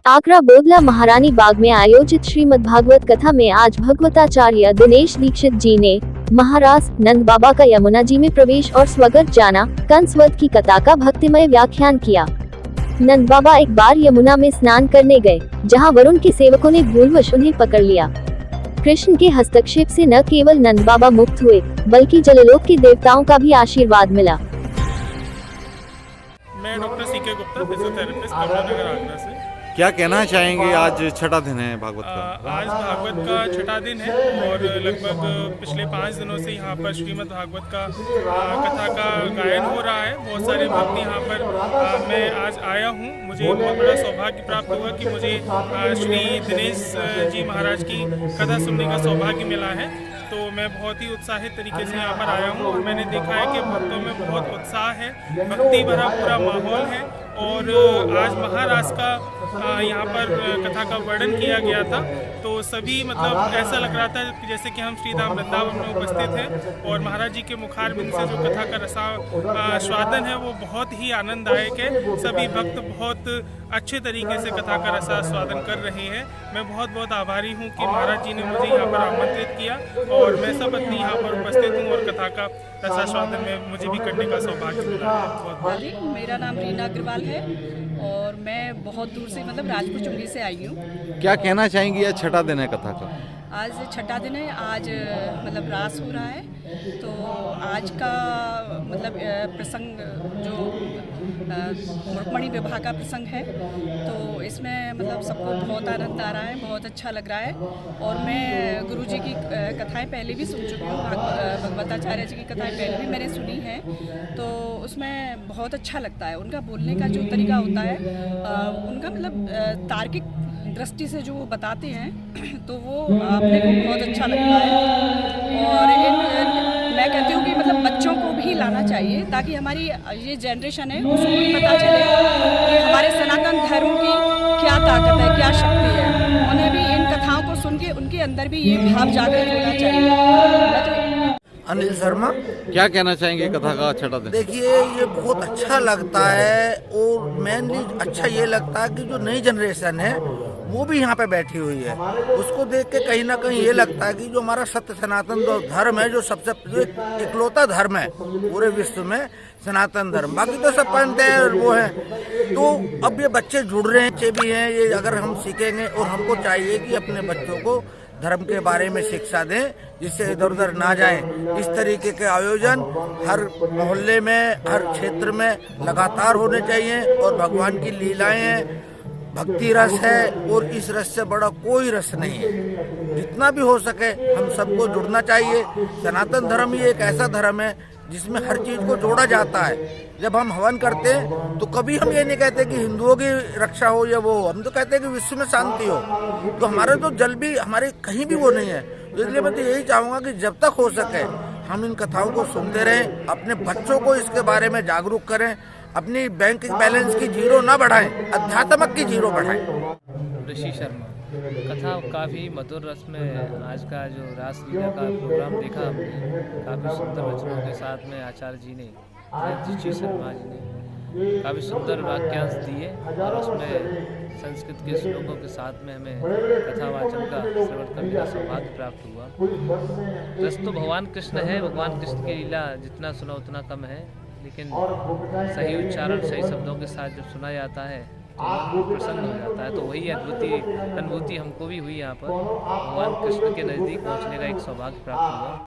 आगरा बोदला महारानी बाग में आयोजित श्रीमद् भागवत कथा में आज भगवताचार्य दिनेश दीक्षित जी ने महाराज नंद बाबा का यमुना जी में प्रवेश और स्वगत जाना। कंसवध की कथा का भक्तिमय व्याख्यान किया। नंद बाबा एक बार यमुना में स्नान करने गए, जहां वरुण के सेवकों ने भूलवश उन्हें पकड़ लिया। कृष्ण के हस्तक्षेप से न केवल नंद बाबा मुक्त हुए, बल्कि जललोक के देवताओं का भी आशीर्वाद मिला। मैं doctor C K Gupta, physiotherapist, Kamla Nagar Agra से। क्या कहना चाहेंगे? आज छठा दिन है भागवत का। आज भागवत का छठा दिन है और लगभग पिछले 5 दिनों से यहाँ पर श्रीमद् भागवत का कथा का गायन हो रहा है। बहुत सारे भक्त यहाँ पर मैं आज आया हूँ। मुझे बहुत बड़ा सौभाग्य प्राप्त हुआ कि मुझे श्री दिनेश जी महाराज की कथा सुनने का सौभाग्य मिला है। तो मैं बहुत ही उत्साहित तरीके से यहाँ पर आया हूँ और मैंने देखा है कि भक्तों में बहुत उत्साह है, भक्ति भरा पूरा माहौल है। और आज महाराज का यहाँ पर कथा का वर्णन किया गया था, तो सभी मतलब ऐसा लग रहा था जैसे कि हम श्रीधाम वृंदावन में उपस्थित हैं और महाराज जी के मुखारबिंद से जो कथा का रसास्वादन है वो बहुत ही आनंददायक है। सभी भक्त बहुत अच्छे तरीके से कथा का रसास्वादन कर रहे हैं। मैं बहुत बहुत आभारी हूँ कि महाराज जी ने मुझे यहाँ पर आमंत्रित किया और मैं सपत्नी यहाँ पर उपस्थित हूँ और कथा का रसास्वादन में मुझे भी करने का सौभाग्य मिला है। मेरा नाम रीना अग्रवाल है और मैं बहुत दूर से मतलब राजपुर चुंगी से आई हूँ। क्या कहना चाहेंगी? आज छठा दिन है कथा का। आज छठा दिन है। आज मतलब रास हो रहा है। तो आज का मतलब प्रसंग जो मुरुक्मणी विवाह का प्रसंग है, तो इसमें मतलब सबको बहुत आनंद आ रहा है, बहुत अच्छा लग रहा है। और मैं गुरुजी की कथाएं पहले भी सुन चुकी हूँ, भगवताचार्य जी की कथाएं पहले भी मैंने सुनी हैं। तो उसमें बहुत अच्छा लगता है। उनका बोलने का जो तरीका होता है, उनका मतलब तार्किक दृष्टि से जो वो बताते हैं तो वो अपने को बहुत अच्छा लगता है। और मैं कहती हूँ कि मतलब बच्चों को भी लाना चाहिए ताकि हमारी ये जनरेशन है उसको भी पता चले कि हमारे सनातन धर्म की क्या ताकत है, क्या शक्ति है। उन्हें भी इन कथाओं को सुन के उनके अंदर भी ये भाव जागृत होना चाहिए। अनिल शर्मा। क्या कहना चाहेंगे कथा का छठा दिन? देखिए, ये बहुत अच्छा लगता है और मेनली अच्छा ये लगता है कि जो नई जनरेशन है वो भी यहाँ पे बैठी हुई है। उसको देख के कहीं ना कहीं ये लगता है कि जो हमारा सत्य सनातन जो धर्म है, जो सबसे जो इकलौता धर्म है पूरे विश्व में, सनातन धर्म, बाकी तो सब पंथ है वो है। तो अब ये बच्चे जुड़ रहे हैं, बच्चे भी हैं, ये अगर हम सीखेंगे और हमको चाहिए कि अपने बच्चों को धर्म के बारे में शिक्षा दें जिससे इधर उधर ना जाएं। इस तरीके के आयोजन हर मोहल्ले में, हर क्षेत्र में लगातार होने चाहिए। और भगवान की लीलाएं हैं, भक्ति रस है और इस रस से बड़ा कोई रस नहीं है। जितना भी हो सके हम सबको जुड़ना चाहिए। सनातन धर्म ही एक ऐसा धर्म है जिसमें हर चीज को जोड़ा जाता है। जब हम हवन करते हैं तो कभी हम ये नहीं कहते कि हिंदुओं की रक्षा हो या वो हो, हम तो कहते हैं कि विश्व में शांति हो। तो हमारे तो जल भी हमारे कहीं भी वो नहीं है। तो इसलिए मैं तो यही चाहूँगा कि जब तक हो सके हम इन कथाओं को सुनते रहें, अपने बच्चों को इसके बारे में जागरूक करें, अपनी बैंक बैलेंस की जीरो ना बढ़ाएं, अध्यात्म की जीरो बढ़ाएं। ऋषि शर्मा। कथा काफ़ी मधुर रस में आज का जो रासलीला का प्रोग्राम देखा हमने, काफ़ी सुंदर वचनों के साथ में आचार्य जी ने, ऋषि शर्मा जी ने काफ़ी सुंदर वाक्यांश दिए और उसमें संस्कृत के श्लोकों के साथ में हमें कथा वाचन का श्रवण करने का सौभाग्य प्राप्त हुआ। रस तो भगवान कृष्ण है, भगवान कृष्ण की लीला जितना सुना उतना कम है, लेकिन सही उच्चारण सही शब्दों के साथ जब सुना जाता है तो प्रसन्न हो जाता है। तो वही अनुभूति हमको भी हुई यहाँ पर। भगवान कृष्ण के नज़दीक पहुँचने का एक सौभाग्य प्राप्त हुआ।